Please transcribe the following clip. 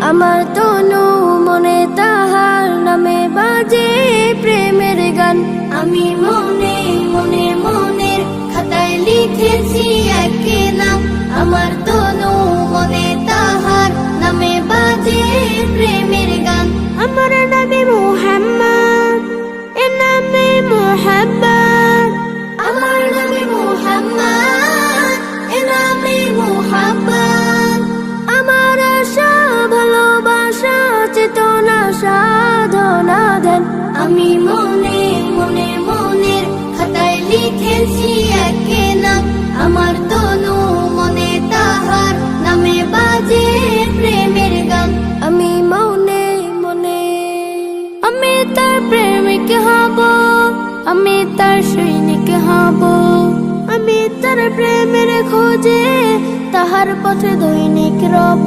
আমার তনু মনে তাহার নামে বাজে প্রেমের গান। আমি মনে মনে মনের খাতায় লিখেছি এক নাম, আমার তনু মনে তাহার নামে বাজে প্রেমের গান। আমার নবী মুহাম্মদ, এ নামে মুহাব্বত, আমার নবী মুহাম্মদ, এ নামে মুহাব্বত। আমার আশা ভালোবাসা চেতনা সাধনা দেন। আমি মনে মনে মনের খাতায় লিখেছি এক নাম, আমার তনু মনে তাহার নামে বাজে প্রেমের গান। আমি মনে মনে আমি তার প্রেমিক হব, আমি তার সৈনিক হব, আমি তার প্রেমের খোঁজে তাহার পথে দৈনিক রব।